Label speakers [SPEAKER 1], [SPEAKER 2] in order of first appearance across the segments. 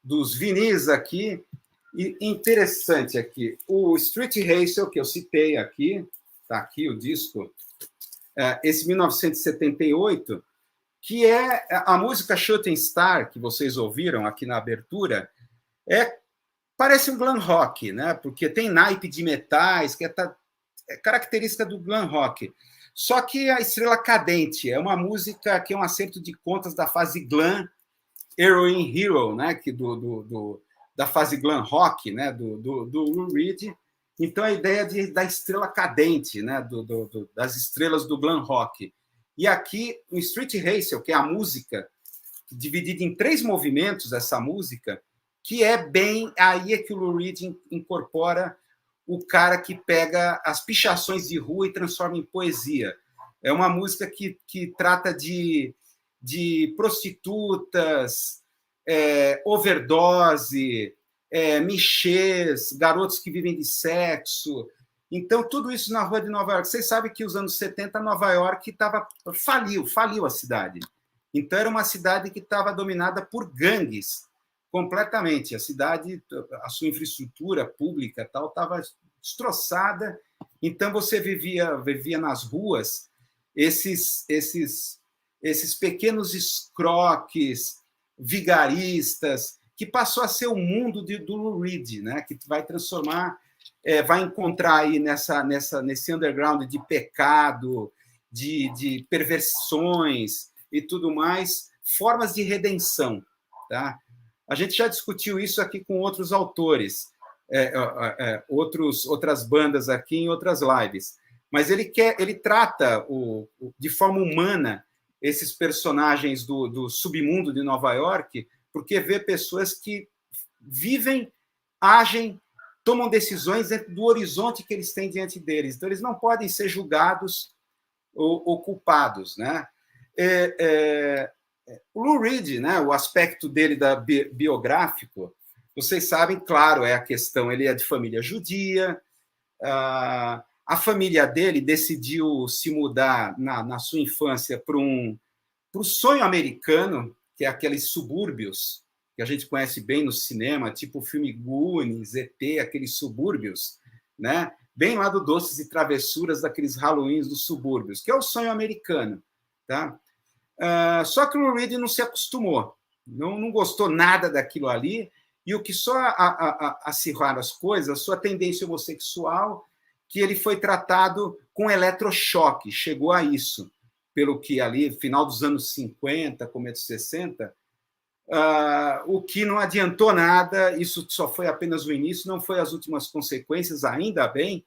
[SPEAKER 1] dos vinis aqui. E interessante aqui, o Street Racer, que eu citei aqui, está aqui o disco, esse 1978, que é a música Shooting Star, que vocês ouviram aqui na abertura, parece um glam rock, né? Porque tem naipe de metais, que é característica do glam rock. Só que a Estrela Cadente é uma música que é um acerto de contas da fase glam, Heroin Hero, né? Que da fase glam rock, né? do Lou Reed. Então, a ideia da estrela cadente, né? Das estrelas do glam rock. E aqui, o Street Racer, que é a música, dividida em 3 movimentos, essa música, que é bem... Aí é que o Lou Reed incorpora o cara que pega as pichações de rua e transforma em poesia. É uma música que trata de prostitutas, overdose, michês, garotos que vivem de sexo. Então, tudo isso na rua de Nova York. Vocês sabem que, nos anos 70, Nova York faliu a cidade. Então, era uma cidade que estava dominada por gangues, completamente. A cidade, a sua infraestrutura pública tal estava destroçada. Então, você vivia nas ruas esses pequenos escroques, vigaristas, que passou a ser o mundo do Lou Reed, né? Que vai transformar, vai encontrar aí nesse underground de pecado, de perversões e tudo mais, formas de redenção. Tá? A gente já discutiu isso aqui com outros autores, outras bandas aqui em outras lives. Mas ele trata de forma humana esses personagens do submundo de Nova York, porque vê pessoas que vivem, agem, tomam decisões dentro do horizonte que eles têm diante deles. Então, eles não podem ser julgados ou culpados. Né? O Lou Reed, né, o aspecto dele biográfico, vocês sabem, claro, é a questão, ele é de família judia, a família dele decidiu se mudar na sua infância para o sonho americano, que é aqueles subúrbios que a gente conhece bem no cinema, tipo o filme Goonies, ET, aqueles subúrbios, né? Bem lá do Doces e Travessuras, daqueles Halloweens dos subúrbios, que é o sonho americano. Tá? Só que o Lou Reed não se acostumou, não gostou nada daquilo ali, e o que só acirrar as coisas, a sua tendência homossexual, que ele foi tratado com eletrochoque, chegou a isso, pelo que ali, final dos anos 50, começo dos 60, o que não adiantou nada, isso só foi apenas o início, não foi as últimas consequências, ainda bem,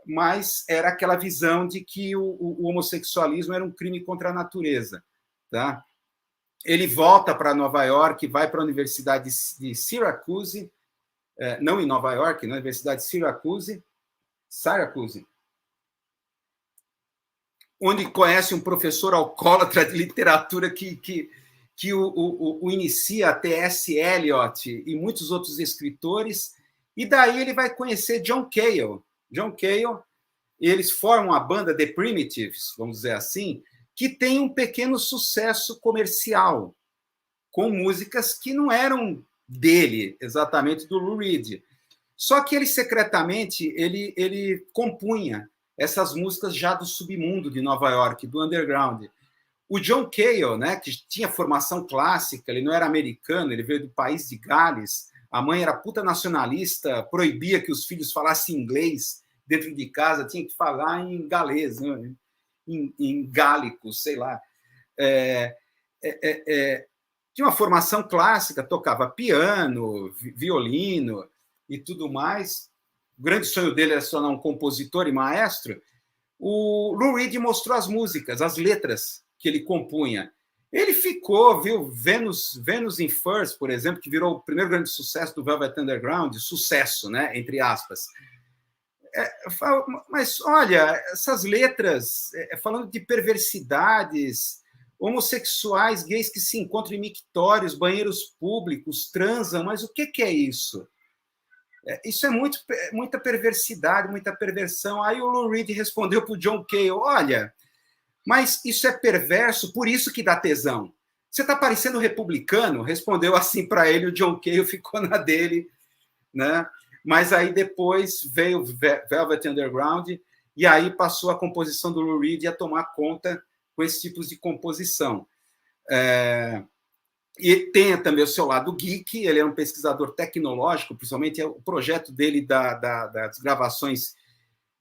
[SPEAKER 1] mas era aquela visão de que o homossexualismo era um crime contra a natureza. Tá? Ele volta para Nova York, vai para a Universidade de Syracuse, não em Nova York, na Universidade de Syracuse, onde conhece um professor alcoólatra de literatura que o inicia, T.S. Eliot e muitos outros escritores, e daí ele vai conhecer John Cale. John Cale, eles formam a banda The Primitives, vamos dizer assim, que tem um pequeno sucesso comercial, com músicas que não eram dele, exatamente, do Lou Reed. Só que ele, secretamente, ele compunha essas músicas já do submundo de Nova York, do underground. O John Cale, né, que tinha formação clássica, ele não era americano, ele veio do país de Gales, a mãe era puta nacionalista, proibia que os filhos falassem inglês dentro de casa, tinha que falar em galês, né, em gálico, sei lá. Tinha uma formação clássica, tocava piano, violino e tudo mais. O grande sonho dele era se tornar um compositor e maestro. O Lou Reed mostrou as músicas, as letras que ele compunha. Ele ficou, viu, Venus in Furs, por exemplo, que virou o primeiro grande sucesso do Velvet Underground, sucesso, né, entre aspas. Mas, olha, essas letras, falando de perversidades, homossexuais, gays que se encontram em mictórios, banheiros públicos, transam, mas o que é isso? Isso é muita perversidade, muita perversão. Aí o Lou Reed respondeu para o John Cale, olha, mas isso é perverso, por isso que dá tesão. você está parecendo republicano? Respondeu assim para ele, o John Cale ficou na dele, né? Mas aí depois veio Velvet Underground, e aí passou a composição do Lou Reed a tomar conta com esses tipos de composição. E tem também o seu lado geek, ele é um pesquisador tecnológico, principalmente o projeto dele das gravações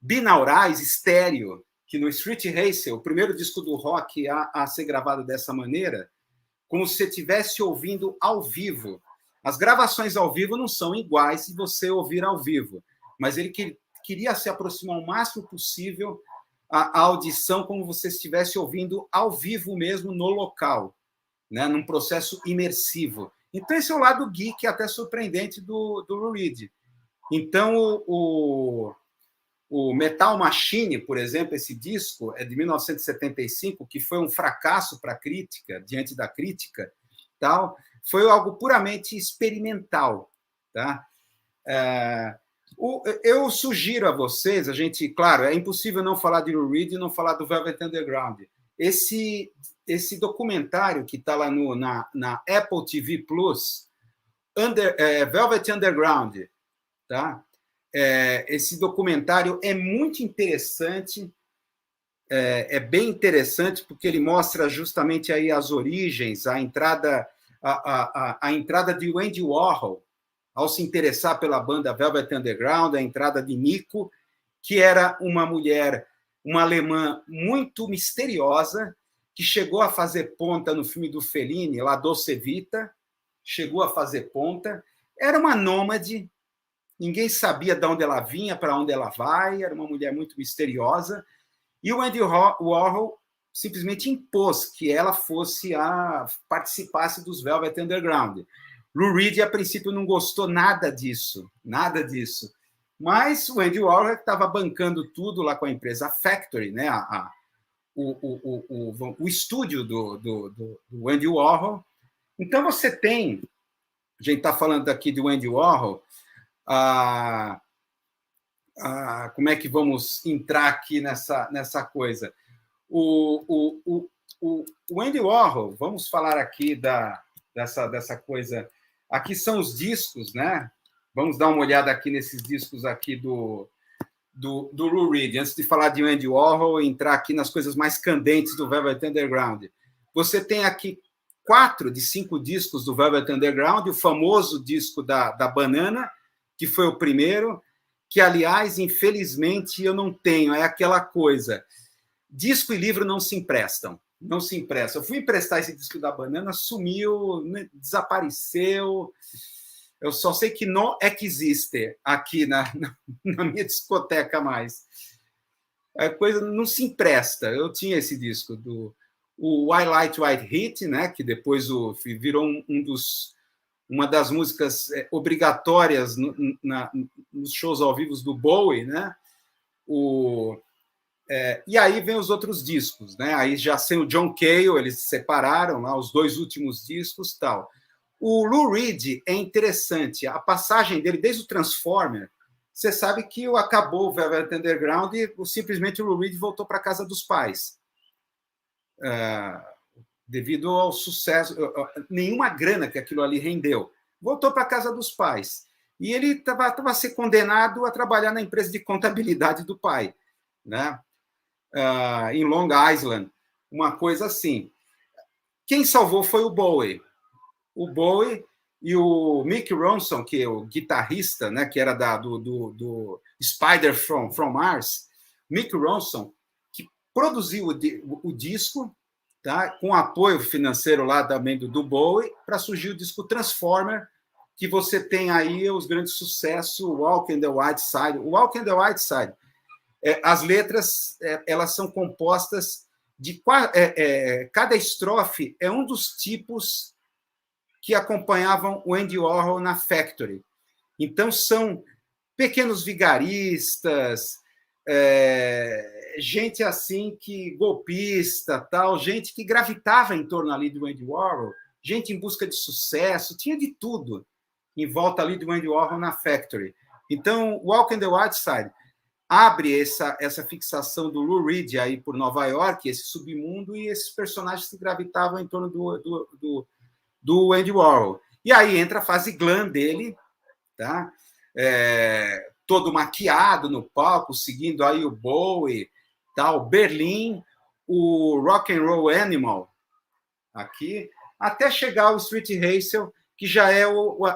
[SPEAKER 1] binaurais, estéreo, que no Street Racer, o primeiro disco do rock a ser gravado dessa maneira, como se você estivesse ouvindo ao vivo. As gravações ao vivo não são iguais se você ouvir ao vivo, mas ele queria se aproximar o máximo possível à audição como você estivesse ouvindo ao vivo mesmo no local, né, num processo imersivo. Então, esse é o lado geek até surpreendente do Lou Reed. Então, o Metal Machine, por exemplo, esse disco é de 1975, que foi um fracasso para a crítica, diante da crítica, tal, foi algo puramente experimental. Tá? Eu sugiro a vocês, claro, é impossível não falar de Lou Reed e não falar do Velvet Underground. Esse documentário que está lá na Apple TV Plus, Velvet Underground, tá? Esse documentário é muito interessante, é bem interessante, porque ele mostra justamente aí as origens, a entrada de Andy Warhol ao se interessar pela banda Velvet Underground, a entrada de Nico, que era uma mulher, uma alemã muito misteriosa, que chegou a fazer ponta no filme do Fellini, La Dolce Vita, chegou a fazer ponta, era uma nômade, ninguém sabia de onde ela vinha, para onde ela vai, era uma mulher muito misteriosa, e o Andy Warhol simplesmente impôs que ela participasse dos Velvet Underground. Lou Reed, a princípio, não gostou nada disso, mas o Andy Warhol estava bancando tudo lá com a empresa Factory, né? O estúdio do Andy Warhol. Então, você tem, a gente está falando aqui do Andy Warhol, como é que vamos entrar aqui nessa coisa? O Andy Warhol, vamos falar aqui dessa coisa. Aqui são os discos, né? Vamos dar uma olhada aqui nesses discos aqui do Lou Reed, antes de falar de Andy Warhol, entrar aqui nas coisas mais candentes do Velvet Underground. Você tem aqui 4 de 5 discos do Velvet Underground, o famoso disco da Banana, que foi o primeiro, que, aliás, infelizmente, eu não tenho. É aquela coisa, disco e livro não se emprestam. Não se emprestam. Eu fui emprestar esse disco da Banana, sumiu, desapareceu. Eu só sei que não existe aqui na minha discoteca mais. A coisa não se empresta. Eu tinha esse disco o I Like White Heat, né, que depois virou uma das músicas obrigatórias nos shows ao vivo do Bowie, né? E aí vem os outros discos, né? Aí já sem o John Cale, eles separaram lá os 2 últimos discos, tal. O Lou Reed é interessante, a passagem dele desde o Transformer. Você sabe que acabou o Velvet Underground e simplesmente o Lou Reed voltou para a casa dos pais. Devido ao sucesso, nenhuma grana que aquilo ali rendeu. Voltou para a casa dos pais. E ele estava a ser condenado a trabalhar na empresa de contabilidade do pai, né? Em Long Island, uma coisa assim. Quem salvou foi o Bowie. O Bowie e o Mick Ronson, que é o guitarrista, né, que era do Spider from Mars, Mick Ronson, que produziu o disco, tá, com apoio financeiro lá também do Bowie, para surgir o disco Transformer, que você tem aí os grandes sucessos, Walk in the White Side. O Walk in the White Side, as letras elas são compostas de cada estrofe é um dos tipos que acompanhavam o Andy Warhol na Factory. Então, são pequenos vigaristas, gente assim que golpista, tal, gente que gravitava em torno ali do Andy Warhol, gente em busca de sucesso, tinha de tudo em volta ali do Andy Warhol na Factory. Então, Walk in the White Side abre essa fixação do Lou Reed aí por Nova York, esse submundo, e esses personagens que gravitavam em torno do Andy Warhol. E aí entra a fase glam dele, tá? Todo maquiado no palco, seguindo aí o Bowie, tal, Berlim, o Rock and Roll Animal, aqui, até chegar ao Street Racer, que já é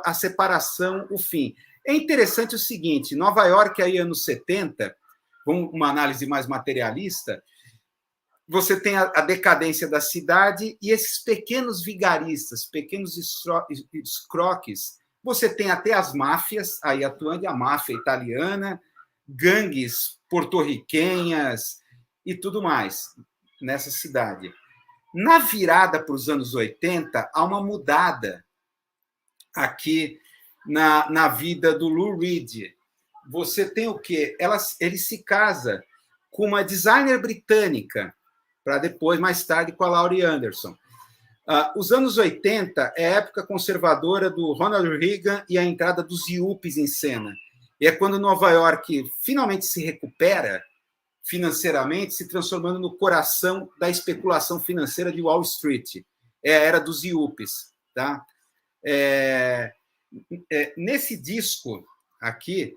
[SPEAKER 1] a separação, o fim. É interessante o seguinte, Nova York, aí, anos 70, com uma análise mais materialista, você tem a decadência da cidade e esses pequenos vigaristas, pequenos escroques. Você tem até as máfias aí atuando, a máfia italiana, gangues porto-riquenhas e tudo mais nessa cidade. Na virada para os anos 80, há uma mudada aqui na vida do Lou Reed. Você tem o quê? Ele se casa com uma designer britânica, para depois, mais tarde, com a Laurie Anderson. Os anos 80 é a época conservadora do Ronald Reagan e a entrada dos Yuppies em cena. E é quando Nova York finalmente se recupera financeiramente, se transformando no coração da especulação financeira de Wall Street. É a era dos Yuppies. Tá? Nesse disco aqui,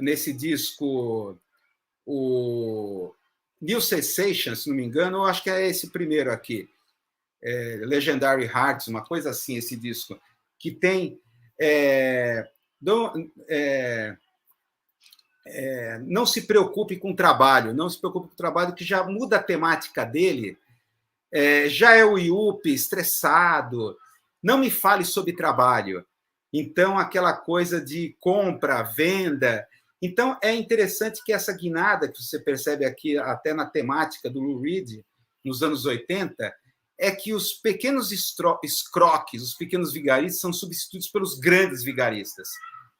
[SPEAKER 1] nesse disco, o New Sensation, se não me engano, eu acho que é esse primeiro aqui, Legendary Hearts, uma coisa assim, esse disco, que tem não se preocupe com o trabalho, não se preocupe com o trabalho, que já muda a temática dele, já é o Yuppie estressado, não me fale sobre trabalho. Então, aquela coisa de compra, venda. Então, é interessante que essa guinada, que você percebe aqui até na temática do Lou Reed, nos anos 80, é que os pequenos escroques, os pequenos vigaristas, são substituídos pelos grandes vigaristas,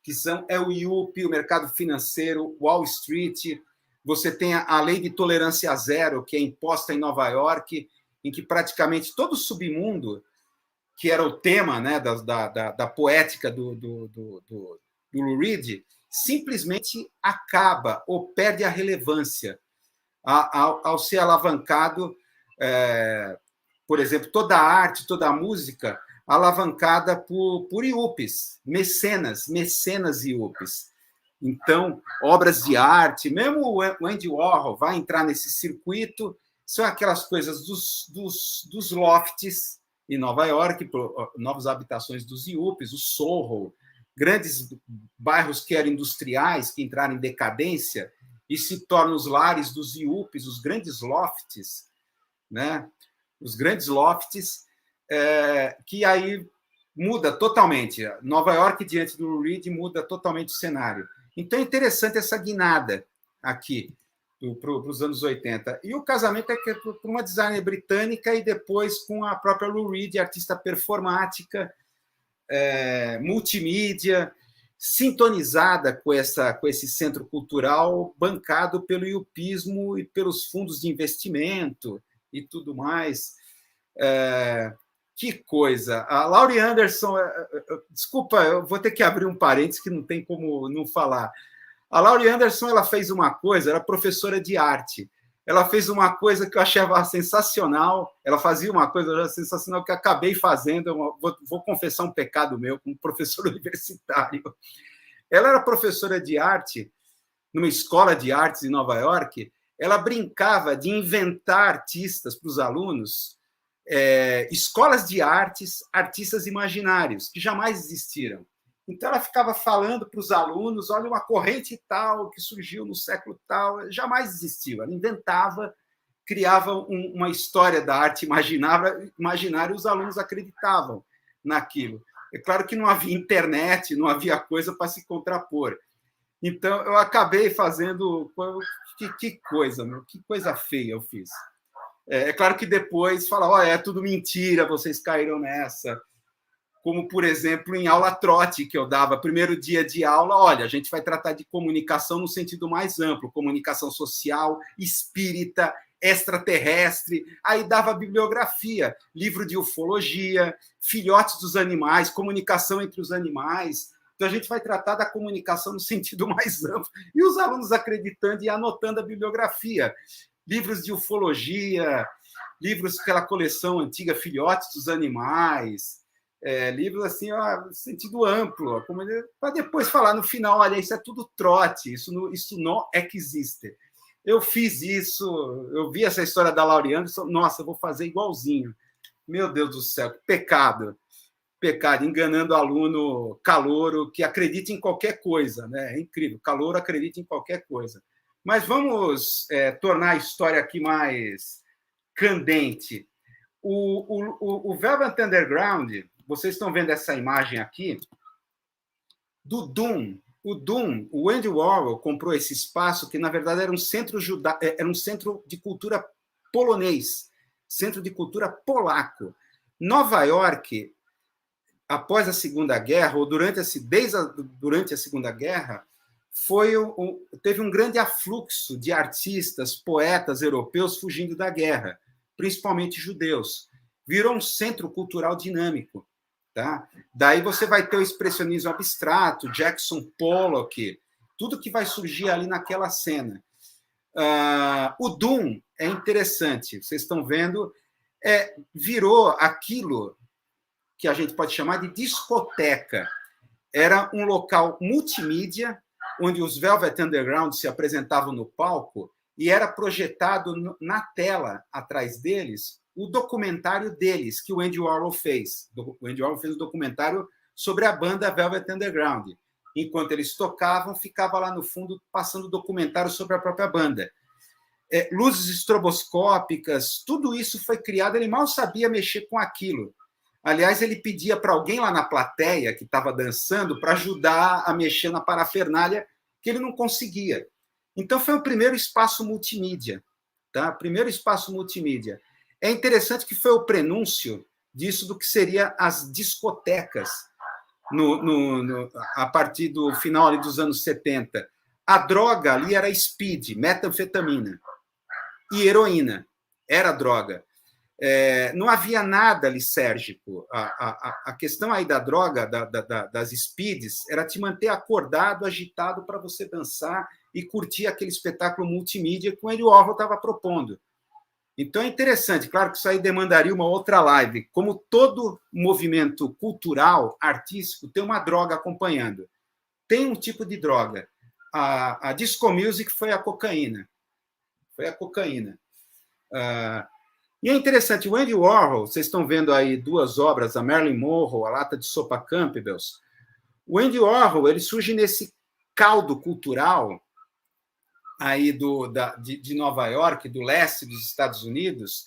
[SPEAKER 1] que são o Yuppie, o mercado financeiro, Wall Street. Você tem a lei de tolerância zero, que é imposta em Nova York, em que praticamente todo o submundo, que era o tema, né, da poética do Lou Reed, simplesmente acaba ou perde a relevância ao ser alavancado, por exemplo, toda a arte, toda a música alavancada por Yuppies, mecenas Yuppies. Então, obras de arte, mesmo o Andy Warhol vai entrar nesse circuito, são aquelas coisas dos lofts em Nova York, novas habitações dos Yuppies, o Soho, grandes bairros que eram industriais, que entraram em decadência e se tornam os lares dos Yuppies, os grandes lofts, né? Os grandes lofts, que aí muda totalmente. Nova York, diante do Lou Reed, muda totalmente o cenário. Então, é interessante essa guinada aqui para os anos 80. E o casamento é com uma designer britânica e depois com a própria Lou Reed, artista performática, multimídia, sintonizada com esse centro cultural bancado pelo yupismo e pelos fundos de investimento e tudo mais. Que coisa! A Laurie Anderson, desculpa, eu vou ter que abrir um parênteses que não tem como não falar. A Laurie Anderson, ela fez uma coisa, era professora de arte. Ela fez uma coisa que eu achava sensacional. Ela fazia uma coisa sensacional que eu acabei fazendo. Vou confessar um pecado meu como professor universitário. Ela era professora de arte numa escola de artes em Nova York. Ela brincava de inventar artistas para os alunos, escolas de artes, artistas imaginários, que jamais existiram. Então, ela ficava falando para os alunos, olha, uma corrente tal que surgiu no século tal, jamais existiu. Ela inventava, criava uma história da arte imaginária e os alunos acreditavam naquilo. É claro que não havia internet, não havia coisa para se contrapor. Então, eu acabei fazendo... Que coisa, meu, que coisa feia eu fiz. É claro que depois fala, olha, é tudo mentira, vocês caíram nessa. Como, por exemplo, em aula trote que eu dava, primeiro dia de aula, olha, a gente vai tratar de comunicação no sentido mais amplo, comunicação social, espírita, extraterrestre, aí dava bibliografia, livro de ufologia, filhotes dos animais, comunicação entre os animais. Então, a gente vai tratar da comunicação no sentido mais amplo. E os alunos acreditando e anotando a bibliografia. Livros de ufologia, livros pela coleção antiga Filhotes dos Animais, livros assim, ó, no sentido amplo, para depois falar no final, olha, isso é tudo trote, isso não existe. Eu fiz isso, eu vi essa história da Laureano, nossa, eu vou fazer igualzinho. Meu Deus do céu, que pecado. Pecado, enganando o aluno calouro que acredita em qualquer coisa, né? É incrível, calouro acredita em qualquer coisa. Mas vamos tornar a história aqui mais candente. O Velvet Underground, vocês estão vendo essa imagem aqui, do Doom. O Andy Warhol comprou esse espaço que, na verdade, era um centro de cultura polonês, centro de cultura polaco. Nova York, após a Segunda Guerra, ou durante a Segunda Guerra, teve um grande afluxo de artistas, poetas europeus fugindo da guerra, principalmente judeus. Virou um centro cultural dinâmico. Tá? Daí você vai ter o expressionismo abstrato, Jackson Pollock, tudo que vai surgir ali naquela cena. O Doom é interessante, vocês estão vendo, virou aquilo que a gente pode chamar de discoteca. Era um local multimídia, onde os Velvet Underground se apresentavam no palco e era projetado na tela, atrás deles, o documentário deles, que o Andy Warhol fez. O Andy Warhol fez um documentário sobre a banda Velvet Underground. Enquanto eles tocavam, ficava lá no fundo passando documentário sobre a própria banda. Luzes estroboscópicas, tudo isso foi criado, ele mal sabia mexer com aquilo. Aliás, ele pedia para alguém lá na plateia que estava dançando para ajudar a mexer na parafernália, que ele não conseguia. Então, foi o primeiro espaço multimídia. Tá? Primeiro espaço multimídia. É interessante que foi o prenúncio disso do que seria as discotecas a partir do final ali dos anos 70. A droga ali era speed, metanfetamina e heroína. Era droga. Não havia nada lisérgico. A questão aí da droga, das speeds, era te manter acordado, agitado para você dançar e curtir aquele espetáculo multimídia que o Andy Warhol estava propondo. Então é interessante, claro que isso aí demandaria uma outra live. Como todo movimento cultural, artístico, tem uma droga acompanhando. Tem um tipo de droga. A disco music foi a cocaína. Foi a cocaína. E é interessante, o Andy Warhol, vocês estão vendo aí duas obras, a Marilyn Monroe, a Lata de Sopa Campbell's. O Andy Warhol, ele surge nesse caldo cultural aí de Nova York, do leste dos Estados Unidos,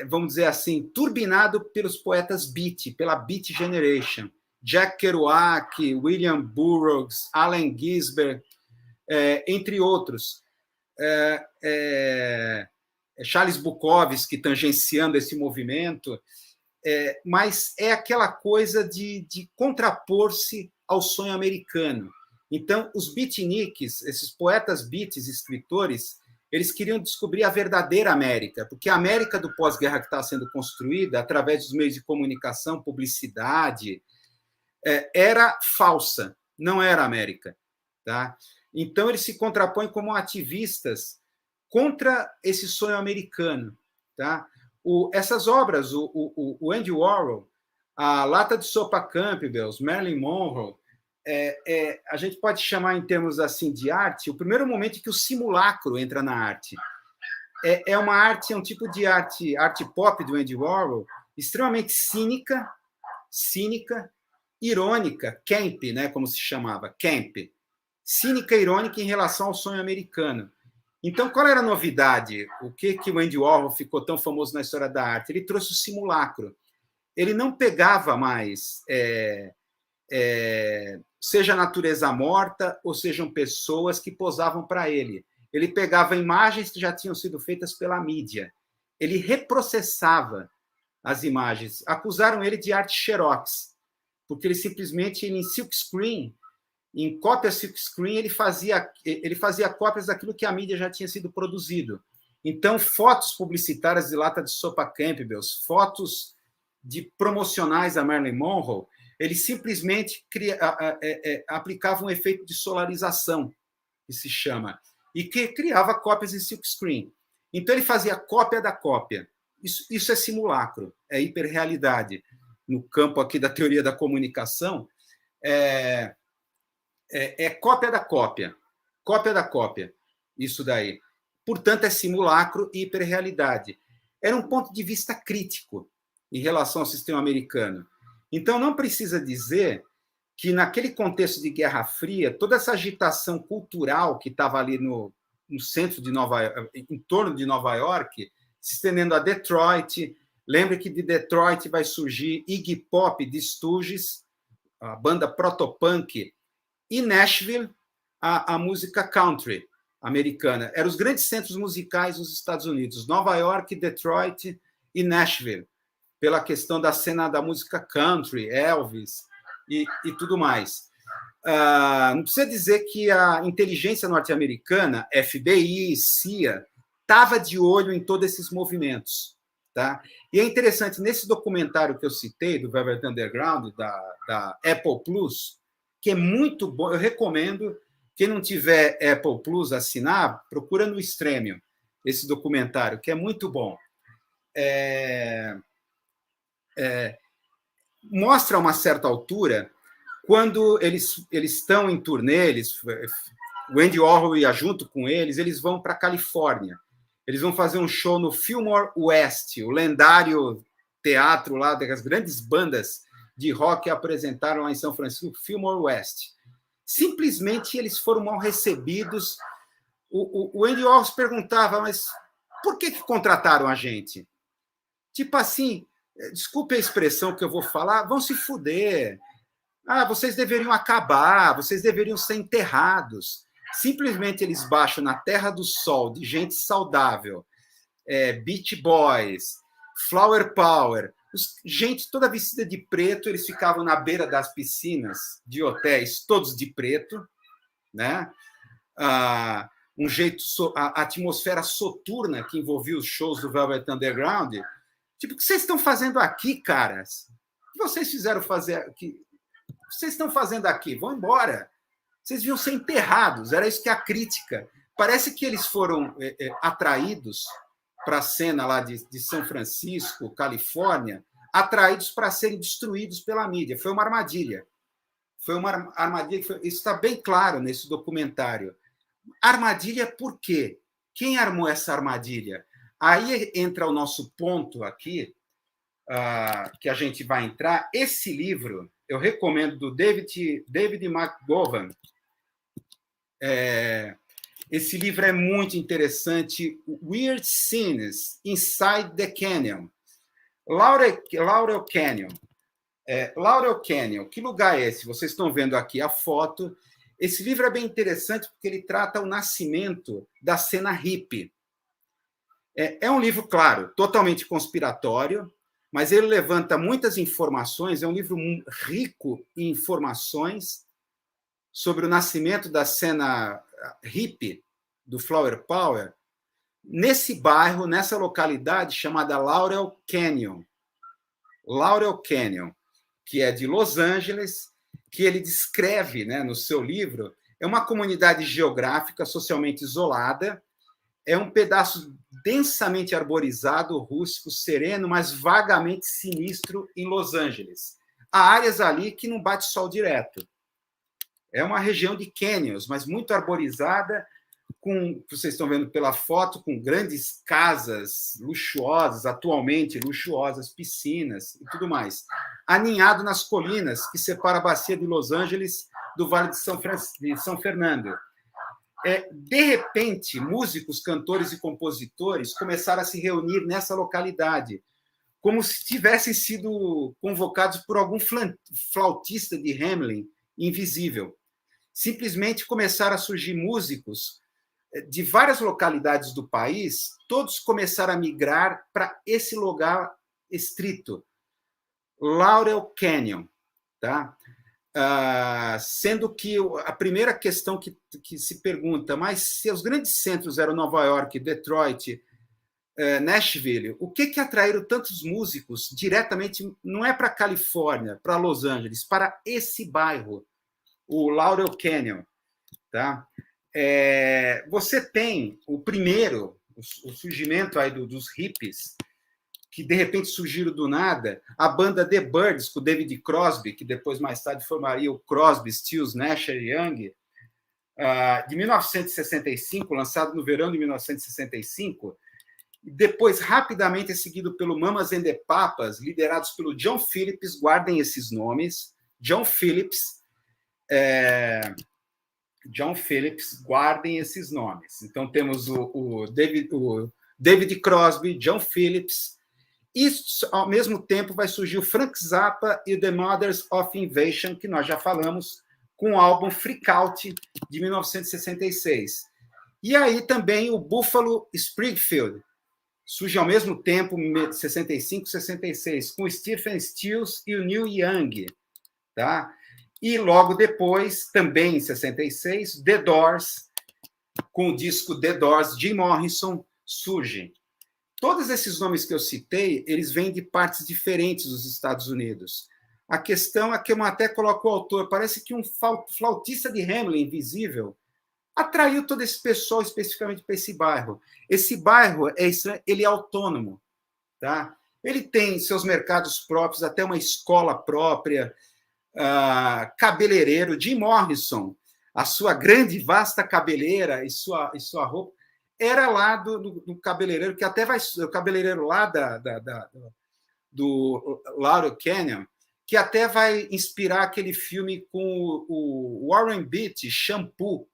[SPEAKER 1] vamos dizer assim, turbinado pelos poetas beat, pela Beat Generation. Jack Kerouac, William Burroughs, Allen Ginsberg, entre outros. Charles Bukowski tangenciando esse movimento, mas é aquela coisa de contrapor-se ao sonho americano. Então, os beatniks, esses poetas beats, escritores, eles queriam descobrir a verdadeira América, porque a América do pós-guerra que está sendo construída, através dos meios de comunicação, publicidade, era falsa, não era América. Tá? Então, eles se contrapõem como ativistas contra esse sonho americano. Tá? Essas obras, o Andy Warhol, a Lata de Sopa Campbell's, Marilyn Monroe, a gente pode chamar em termos assim de arte, o primeiro momento em que o simulacro entra na arte. É uma arte, é um tipo de arte pop do Andy Warhol, extremamente cínica, irônica, camp, né, como se chamava, camp. Cínica e irônica em relação ao sonho americano. Então, qual era a novidade? O que o Andy Warhol ficou tão famoso na história da arte? Ele trouxe o simulacro. Ele não pegava mais, seja natureza morta ou sejam pessoas que posavam para ele. Ele pegava imagens que já tinham sido feitas pela mídia. Ele reprocessava as imagens. Acusaram ele de arte xerox, porque ele simplesmente, em silkscreen, em cópia silkscreen, ele fazia cópias daquilo que a mídia já tinha sido produzido. Então, fotos publicitárias de Lata de Sopa Campbell's, fotos de promocionais da Marilyn Monroe, Eles simplesmente aplicavam um efeito de solarização, que se chama, e que criava cópias em silkscreen. Então, ele fazia cópia da cópia. Isso é simulacro, é hiperrealidade. No campo aqui da teoria da comunicação, é cópia da cópia. Cópia da cópia, isso daí. Portanto, é simulacro e hiperrealidade. Era um ponto de vista crítico em relação ao sistema americano. Então, não precisa dizer que, naquele contexto de Guerra Fria, toda essa agitação cultural que estava ali no centro de em torno de Nova York, se estendendo a Detroit. Lembre que de Detroit vai surgir Iggy Pop de Stooges, a banda protopunk, e Nashville, a música country americana. Eram os grandes centros musicais dos Estados Unidos, Nova York, Detroit e Nashville, pela questão da cena da música country, Elvis e tudo mais. Não precisa dizer que a inteligência norte-americana, FBI, CIA, estava de olho em todos esses movimentos. Tá? E é interessante, nesse documentário que eu citei, do Velvet Underground, da Apple Plus, que é muito bom, eu recomendo, quem não tiver Apple Plus assinar, procura no Stremio, esse documentário, que é muito bom. Mostra a uma certa altura, quando eles estão em turnê, o Andy Warhol ia junto com eles vão para a Califórnia. Eles vão fazer um show no Fillmore West, o lendário teatro lá das grandes bandas de rock que apresentaram lá em São Francisco, Fillmore West. Simplesmente eles foram mal recebidos. O Andy Warhol perguntava, mas por que contrataram a gente? Tipo assim, desculpe a expressão que eu vou falar, vão se fuder. Vocês deveriam acabar, vocês deveriam ser enterrados. Simplesmente eles baixam na Terra do Sol de gente saudável, Beach Boys, Flower Power, gente toda vestida de preto, eles ficavam na beira das piscinas de hotéis, todos de preto, né? Um jeito, a atmosfera soturna que envolvia os shows do Velvet Underground. Tipo, o que vocês estão fazendo aqui, caras? O que vocês fizeram fazer aqui? O que vocês estão fazendo aqui? Vão embora. Vocês deviam ser enterrados. Era isso que é a crítica. Parece que eles foram atraídos para a cena lá de São Francisco, Califórnia, atraídos para serem destruídos pela mídia. Foi uma armadilha. Foi uma armadilha. Isso está bem claro nesse documentário. Armadilha por quê? Quem armou essa armadilha? Aí entra o nosso ponto aqui, que a gente vai entrar. Esse livro, eu recomendo, do David McGowan. Esse livro é muito interessante. Weird Scenes Inside the Canyon. Laurel Canyon. Laurel Canyon, que lugar é esse? Vocês estão vendo aqui a foto. Esse livro é bem interessante porque ele trata o nascimento da cena hippie. É um livro, claro, totalmente conspiratório, mas ele levanta muitas informações. É um livro rico em informações sobre o nascimento da cena hippie, do Flower Power, nesse bairro, nessa localidade chamada Laurel Canyon. Laurel Canyon, que é de Los Angeles, que ele descreve, né, no seu livro, é uma comunidade geográfica socialmente isolada, é um pedaço densamente arborizado, rústico, sereno, mas vagamente sinistro em Los Angeles. Há áreas ali que não bate sol direto. É uma região de canyons, mas muito arborizada, vocês estão vendo pela foto, com grandes casas luxuosas, atualmente luxuosas, piscinas e tudo mais. Aninhado nas colinas que separam a bacia de Los Angeles do Vale de São Fernando. De repente, músicos, cantores e compositores começaram a se reunir nessa localidade, como se tivessem sido convocados por algum flautista de Hamelin invisível. Simplesmente começaram a surgir músicos de várias localidades do país, todos começaram a migrar para esse lugar estrito, Laurel Canyon, tá? Sendo que a primeira questão que se pergunta, mas se os grandes centros eram Nova York, Detroit, Nashville, o que atraíram tantos músicos diretamente, não é para a Califórnia, para Los Angeles, para esse bairro, o Laurel Canyon. Tá? Você tem o primeiro, o surgimento aí dos hippies, que de repente surgiram do nada, a banda The Byrds, com o David Crosby, que depois, mais tarde, formaria o Crosby, Stills, Nash Young, de 1965, lançado no verão de 1965, e depois, rapidamente, é seguido pelo Mamas and the Papas, liderados pelo John Phillips, guardem esses nomes, John Phillips, guardem esses nomes. Então, temos o David Crosby, John Phillips, e, ao mesmo tempo, vai surgir o Frank Zappa e The Mothers of Invasion, que nós já falamos, com o álbum Freak Out, de 1966. E aí também o Buffalo Springfield, surge ao mesmo tempo, 65, 66, com o Stephen Stills e o Neil Young. Tá? E logo depois, também em 66, The Doors, com o disco The Doors, Jim Morrison, surge. Todos esses nomes que eu citei, eles vêm de partes diferentes dos Estados Unidos. A questão é que eu até coloco o autor, parece que um flautista de Hamelin invisível atraiu todo esse pessoal especificamente para esse bairro. Esse bairro ele é autônomo, tá? Ele tem seus mercados próprios, até uma escola própria, cabeleireiro. Jim Morrison, a sua grande, vasta cabeleira e sua roupa, era lá do cabeleireiro, que até vai... O cabeleireiro lá do Laurel Canyon, que até vai inspirar aquele filme com o Warren Beatty, Shampoo.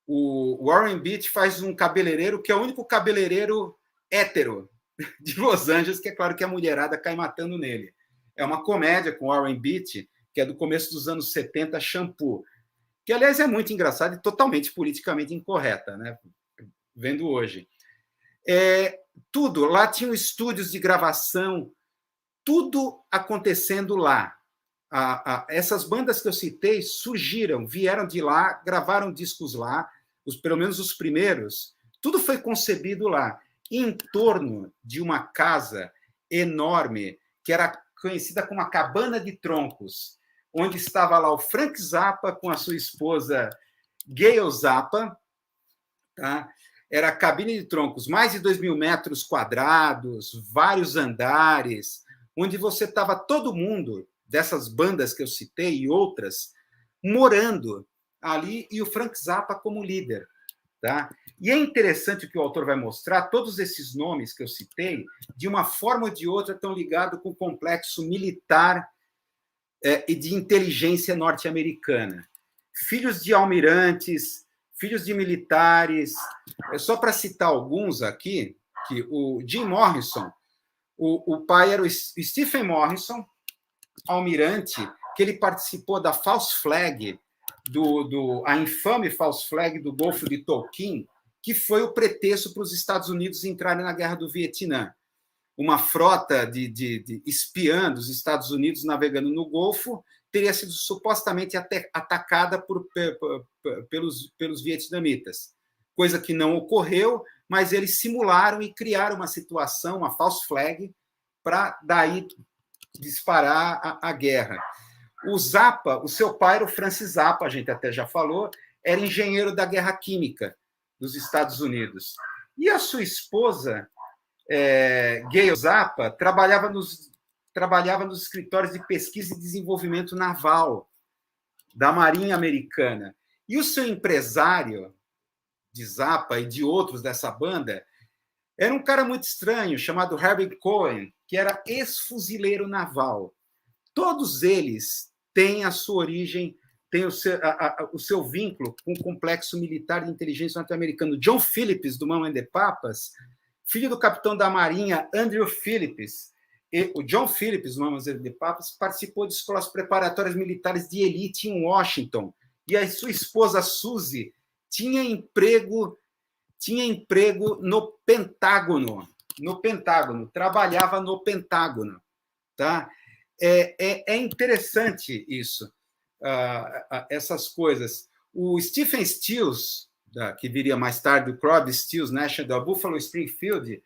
[SPEAKER 1] O Warren Beatty faz um cabeleireiro que é o único cabeleireiro hétero de Los Angeles, que é claro que a mulherada cai matando nele. É uma comédia com Warren Beatty, que é do começo dos anos 70, Shampoo, que, aliás, é muito engraçada e totalmente politicamente incorreta, né? Vendo hoje. Tudo, lá tinham estúdios de gravação, tudo acontecendo lá. Essas bandas que eu citei surgiram, vieram de lá, gravaram discos lá, pelo menos os primeiros, tudo foi concebido lá, em torno de uma casa enorme, que era conhecida como a Cabana de Troncos, onde estava lá o Frank Zappa com a sua esposa Gayle Zappa, tá? Era a cabine de troncos, mais de 2.000 metros quadrados, vários andares, onde você estava todo mundo, dessas bandas que eu citei e outras, morando ali, e o Frank Zappa como líder. Tá? E é interessante o que o autor vai mostrar, todos esses nomes que eu citei, de uma forma ou de outra, estão ligados com o complexo militar e de inteligência norte-americana. Filhos de almirantes, filhos de militares. Só para citar alguns aqui, que o Jim Morrison, o pai era o Stephen Morrison, almirante, que ele participou da false flag, a infame false flag do Golfo de Tonkin, que foi o pretexto para os Estados Unidos entrarem na Guerra do Vietnã. Uma frota de espiã dos Estados Unidos navegando no Golfo teria sido supostamente atacada pelos vietnamitas, coisa que não ocorreu, mas eles simularam e criaram uma situação, uma false flag, para daí disparar a guerra. O Zappa, o seu pai era o Francis Zappa, a gente até já falou, era engenheiro da guerra química dos Estados Unidos. E a sua esposa, Gayle Zappa, trabalhava nos escritórios de pesquisa e desenvolvimento naval da Marinha Americana. E o seu empresário de Zappa e de outros dessa banda era um cara muito estranho, chamado Herbie Cohen, que era ex-fuzileiro naval. Todos eles têm a sua origem, têm o seu vínculo com o complexo militar de inteligência norte-americano. John Phillips, do Mamas and the Papas, filho do capitão da Marinha Andrew Phillips, o John Phillips, do Mamas and the Papas, participou de escolas preparatórias militares de elite em Washington. E a sua esposa, Suzy, tinha emprego no Pentágono. Trabalhava no Pentágono. Tá? É interessante isso, essas coisas. O Stephen Stills, que viria mais tarde, do Crosby, Stills, Nash, da Buffalo Springfield,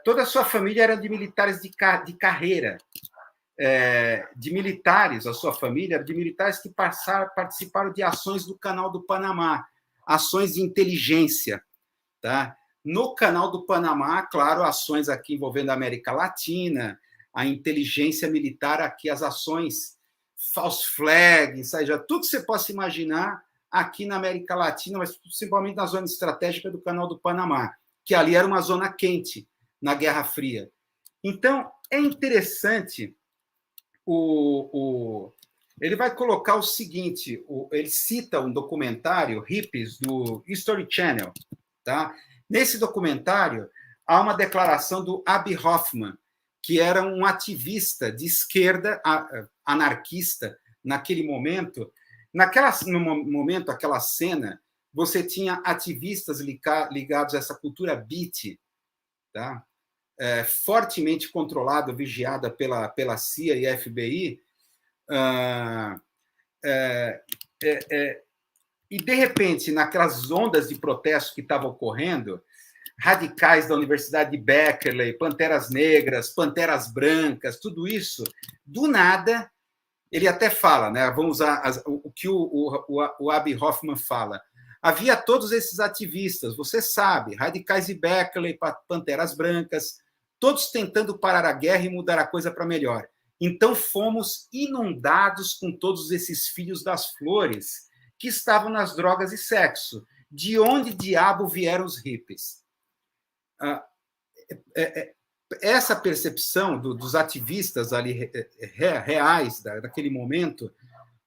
[SPEAKER 1] toda a sua família era de militares de carreira, de militares, a sua família, de militares que participaram de ações do Canal do Panamá, ações de inteligência. Tá? No Canal do Panamá, claro, ações aqui envolvendo a América Latina, a inteligência militar aqui, as ações false flag, seja, tudo que você possa imaginar aqui na América Latina, mas principalmente na zona estratégica do Canal do Panamá, que ali era uma zona quente na Guerra Fria. Então, é interessante, ele vai colocar o seguinte, ele cita um documentário, Hippies, do History Channel. Tá? Nesse documentário, há uma declaração do Abbie Hoffman, que era um ativista de esquerda, anarquista, naquele momento. No momento, aquela cena, você tinha ativistas ligados a essa cultura beat, tá? Fortemente controlada, vigiada pela CIA e FBI, e, de repente, naquelas ondas de protesto que estavam ocorrendo, radicais da Universidade de Berkeley, Panteras Negras, Panteras Brancas, tudo isso, do nada, ele até fala, né? Vamos usar o que o Abbie Hoffman fala. Havia todos esses ativistas, você sabe, radicais de Berkeley, Panteras Brancas, todos tentando parar a guerra e mudar a coisa para melhor. Então, fomos inundados com todos esses filhos das flores que estavam nas drogas e sexo. De onde diabo vieram os hippies? Essa percepção dos ativistas ali reais daquele momento,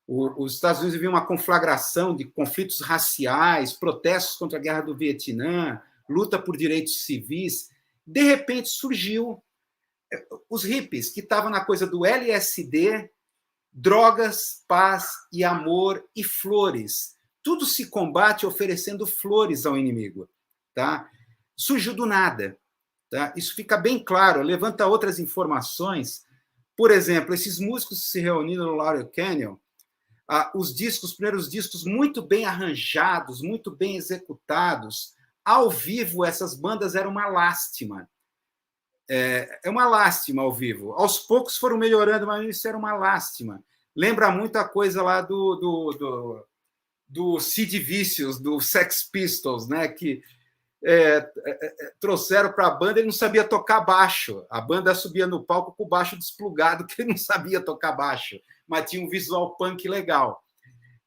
[SPEAKER 1] os Estados Unidos viviam uma conflagração de conflitos raciais, protestos contra a guerra do Vietnã, luta por direitos civis. De repente surgiu os hippies, que estavam na coisa do LSD, drogas, paz e amor e flores. Tudo se combate oferecendo flores ao inimigo. Tá? Surgiu do nada. Tá? Isso fica bem claro. Levanta outras informações. Por exemplo, esses músicos se reuniram no Laurel Canyon, os primeiros discos muito bem arranjados, muito bem executados. Ao vivo, essas bandas eram uma lástima. É uma lástima ao vivo. Aos poucos foram melhorando, mas isso era uma lástima. Lembra muito a coisa lá do Sid Vicious, do Sex Pistols, né? Que trouxeram para a banda, ele não sabia tocar baixo. A banda subia no palco com o baixo desplugado, que ele não sabia tocar baixo, mas tinha um visual punk legal.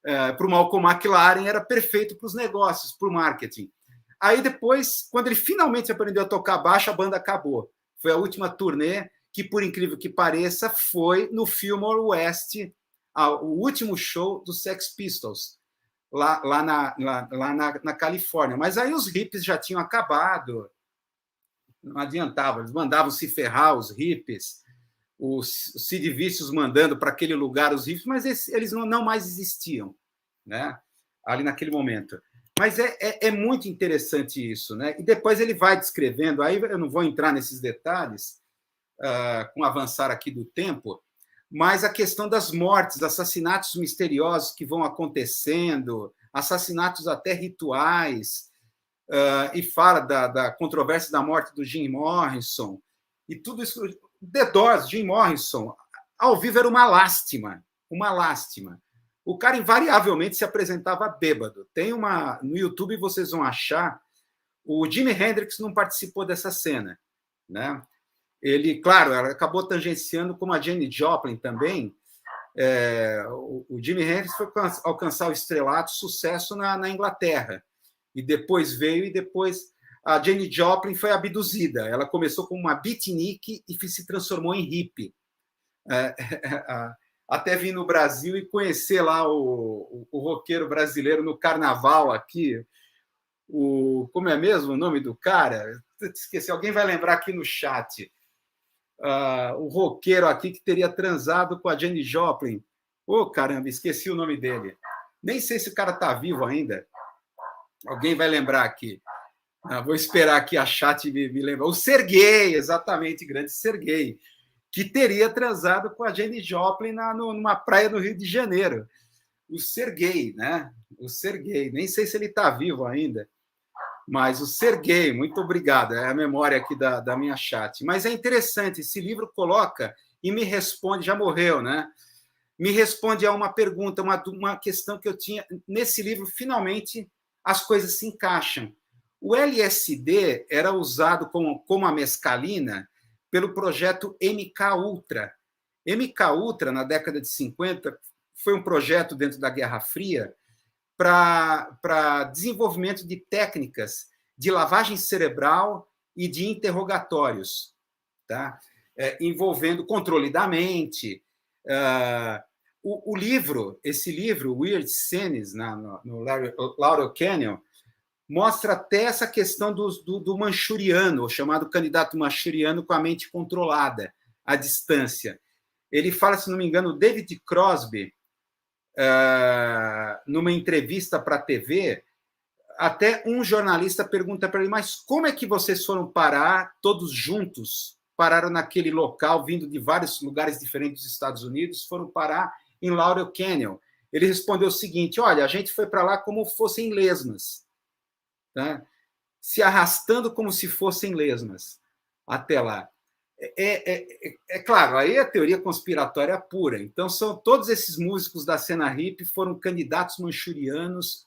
[SPEAKER 1] Para o Malcolm McLaren era perfeito para os negócios, para o marketing. Aí depois, quando ele finalmente aprendeu a tocar baixo, a banda acabou. Foi a última turnê que, por incrível que pareça, foi no Fillmore West, o último show dos Sex Pistols, lá na Califórnia. Mas aí os hippies já tinham acabado, não adiantava, eles mandavam se ferrar, os hippies, os Sid Vicious mandando para aquele lugar os hippies, mas eles não mais existiam, né? Ali naquele momento. Mas é muito interessante isso, né? E depois ele vai descrevendo, aí eu não vou entrar nesses detalhes, com o avançar aqui do tempo, mas a questão das mortes, assassinatos misteriosos que vão acontecendo, assassinatos até rituais, e fala da controvérsia da morte do Jim Morrison, e tudo isso. The Doors, Jim Morrison, ao vivo era uma lástima, uma lástima. O cara invariavelmente se apresentava bêbado. No YouTube vocês vão achar, o Jimi Hendrix não participou dessa cena, né? Ele, claro, acabou tangenciando como a Janis Joplin também. O Jimi Hendrix foi alcançar o estrelato, sucesso na Inglaterra, e depois a Janis Joplin foi abduzida. Ela começou como uma beatnik e se transformou em hippie. Até vir no Brasil e conhecer lá o roqueiro brasileiro no carnaval aqui. Como é mesmo o nome do cara? Esqueci, alguém vai lembrar aqui no chat. O roqueiro aqui que teria transado com a Janis Joplin. Caramba, esqueci o nome dele. Nem sei se o cara está vivo ainda. Alguém vai lembrar aqui. Vou esperar aqui a chat me lembrar. O Serguei, exatamente, grande Serguei, que teria transado com a Janis Joplin numa praia no Rio de Janeiro. o Sergei, né? O Sergei, nem sei se ele está vivo ainda, mas o Sergei, muito obrigado, é a memória aqui da minha chat. Mas é interessante, esse livro coloca e me responde, já morreu, né? Me responde a uma pergunta, uma questão que eu tinha. Nesse livro, finalmente, as coisas se encaixam. O LSD era usado como a mescalina pelo projeto MK Ultra. MK Ultra, na década de 50, foi um projeto dentro da Guerra Fria para desenvolvimento de técnicas de lavagem cerebral e de interrogatórios, tá? Envolvendo controle da mente. O livro, esse livro, Weird Scenes, no Laurel Canyon, mostra até essa questão do manchuriano, o chamado candidato manchuriano com a mente controlada, à distância. Ele fala, se não me engano, o David Crosby, numa entrevista para a TV, até um jornalista pergunta para ele, mas como é que vocês foram parar, todos juntos, pararam naquele local, vindo de vários lugares diferentes dos Estados Unidos, foram parar em Laurel Canyon? Ele respondeu o seguinte, olha, a gente foi para lá como fossem lesmas, tá? Se arrastando como se fossem lesmas até lá. É claro, aí é a teoria conspiratória pura. Então, são todos esses músicos da cena hippie foram candidatos manchurianos,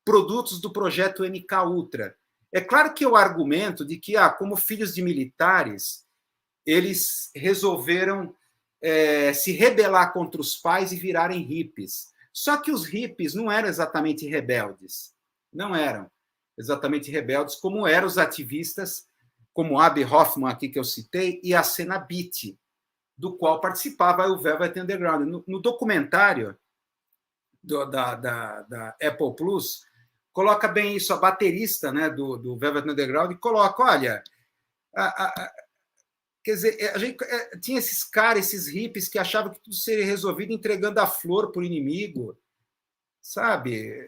[SPEAKER 1] produtos do projeto MK Ultra. É claro que o argumento de que, como filhos de militares, eles resolveram se rebelar contra os pais e virarem hippies. Só que os hippies não eram exatamente rebeldes. Não eram exatamente rebeldes, como eram os ativistas, como Abbie Hoffman, aqui que eu citei, e a cena beat, do qual participava o Velvet Underground. No documentário da Apple Plus, coloca bem isso, a baterista, né, do Velvet Underground, e coloca, olha, quer dizer, a gente tinha esses caras, esses hippies, que achavam que tudo seria resolvido entregando a flor para o inimigo, sabe?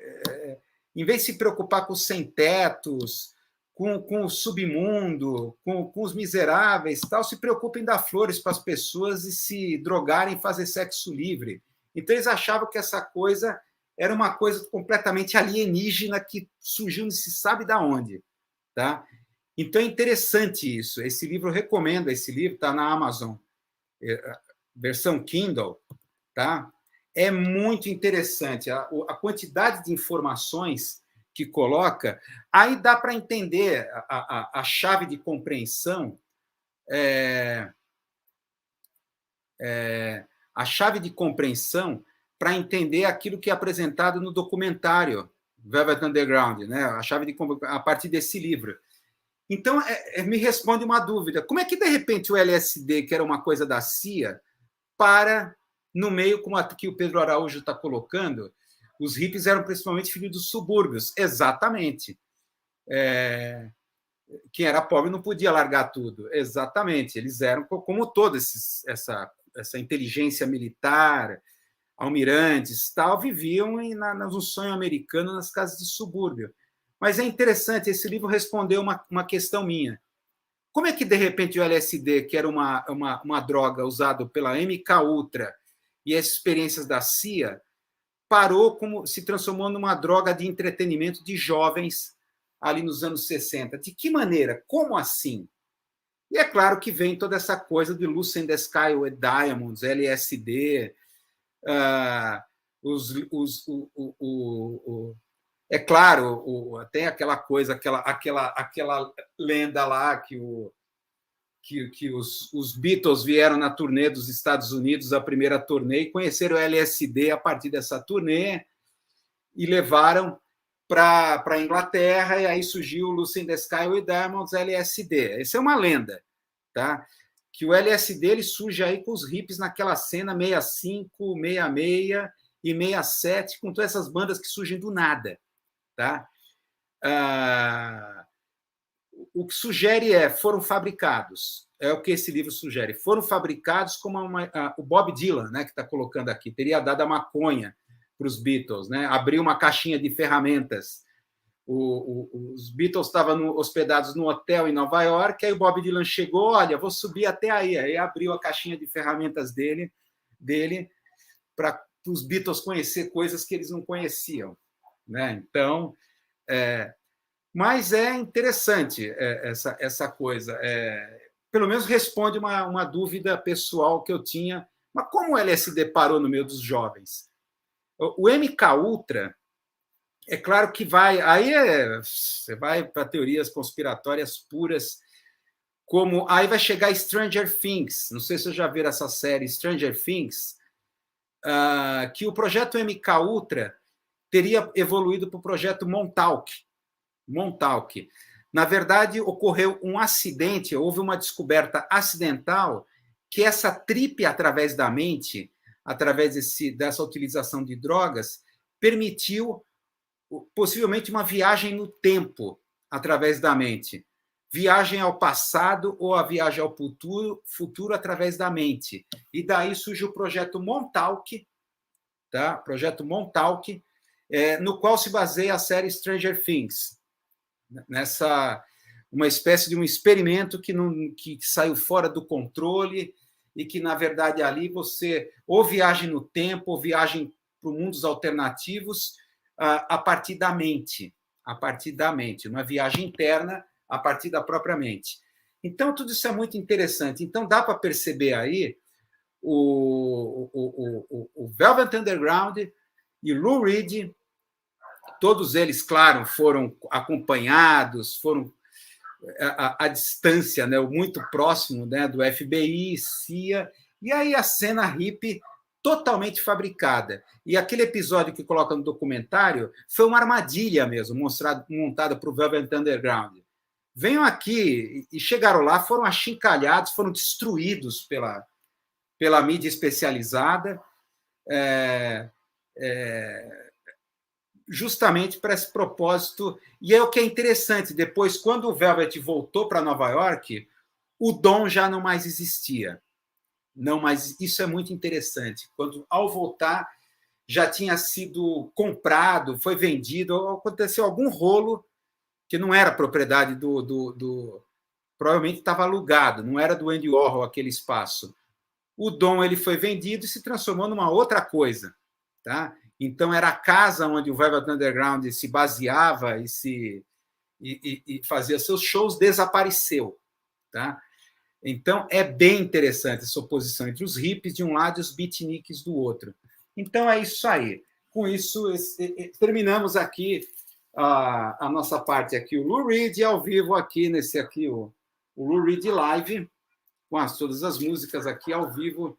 [SPEAKER 1] Em vez de se preocupar com os sem-tetos, com o submundo, com os miseráveis, tal, se preocupem em dar flores para as pessoas e se drogarem e fazer sexo livre. Então, eles achavam que essa coisa era uma coisa completamente alienígena que surgiu não se sabe de onde. Tá? Então, é interessante isso. Esse livro, eu recomendo esse livro, está na Amazon, versão Kindle. Tá? É muito interessante. A quantidade de informações que coloca, aí dá para entender a chave de compreensão, a chave de compreensão para entender aquilo que é apresentado no documentário Velvet Underground, né? A chave de a partir desse livro. Então, me responde uma dúvida: como é que de repente o LSD, que era uma coisa da CIA, para no meio, como aqui o Pedro Araújo está colocando? Os hippies eram principalmente filhos dos subúrbios. Exatamente. Quem era pobre não podia largar tudo. Exatamente. Eles eram como toda essa inteligência militar, almirantes, tal, viviam no sonho americano nas casas de subúrbio. Mas é interessante, esse livro respondeu uma questão minha. Como é que, de repente, o LSD, que era uma droga usada pela MK Ultra e as experiências da CIA, se transformou numa droga de entretenimento de jovens ali nos anos 60. De que maneira? Como assim? E é claro que vem toda essa coisa de Lucy in the Sky with Diamonds, LSD, é claro, até aquela coisa, aquela lenda lá que os Beatles vieram na turnê dos Estados Unidos, a primeira turnê, e conheceram o LSD a partir dessa turnê e levaram para a Inglaterra, e aí surgiu o Lucy in the Sky with Diamonds, LSD. Essa é uma lenda, tá? Que o LSD ele surge aí com os hippies naquela cena 65, 66 e 67, com todas essas bandas que surgem do nada, tá? O que sugere foram fabricados, é o que esse livro sugere, foram fabricados como o Bob Dylan, né, que está colocando aqui, teria dado a maconha para os Beatles, né, abriu uma caixinha de ferramentas. Os Beatles estavam hospedados no hotel em Nova York, aí o Bob Dylan chegou, olha, vou subir até aí abriu a caixinha de ferramentas dele para os Beatles conhecer coisas que eles não conheciam, né? Então, mas é interessante essa coisa. Pelo menos responde uma dúvida pessoal que eu tinha. Mas como ele se deparou no meio dos jovens? O MK Ultra, é claro que vai. Aí você vai para teorias conspiratórias puras, como aí vai chegar Stranger Things. Não sei se vocês já viram essa série Stranger Things, que o projeto MK Ultra teria evoluído para o projeto Montauk. Montauk. Na verdade, ocorreu um acidente, houve uma descoberta acidental que essa trip através da mente, através dessa utilização de drogas, permitiu possivelmente uma viagem no tempo através da mente. Viagem ao passado ou a viagem ao futuro através da mente. E daí surge o projeto Montauk, tá? Projeto Montauk, no qual se baseia a série Stranger Things. Uma espécie de um experimento que saiu fora do controle e que, na verdade, ali você ou viagem no tempo ou viagem para mundos alternativos a partir da mente, uma viagem interna a partir da própria mente. Então, tudo isso é muito interessante. Então, dá para perceber aí o Velvet Underground e Lou Reed, todos eles, claro, foram acompanhados, foram à distância, né, muito próximo, né, do FBI, CIA, e aí a cena hippie totalmente fabricada. E aquele episódio que coloca no documentário foi uma armadilha mesmo, montada para o Velvet Underground. Venham aqui e chegaram lá, foram achincalhados, foram destruídos pela mídia especializada, justamente para esse propósito. E é o que é interessante, depois, quando o Velvet voltou para Nova York, o Dom já não mais existia. Não, mas isso é muito interessante. Quando, ao voltar, já tinha sido comprado, foi vendido, aconteceu algum rolo que não era propriedade provavelmente estava alugado, não era do Andy Warhol aquele espaço. O Dom ele foi vendido e se transformou numa outra coisa, tá? Então era a casa onde o Velvet Underground se baseava e fazia seus shows, desapareceu, tá? Então é bem interessante essa oposição entre os hippies de um lado e os beatniks do outro. Então é isso aí. Com isso terminamos aqui a nossa parte aqui, o Lou Reed ao vivo aqui nesse aqui o Lou Reed Live, com todas as músicas aqui ao vivo,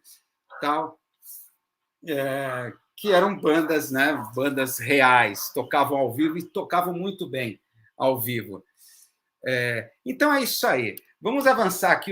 [SPEAKER 1] tal, que eram bandas, né, bandas reais, tocavam ao vivo e tocavam muito bem ao vivo. Então é isso aí. Vamos avançar aqui.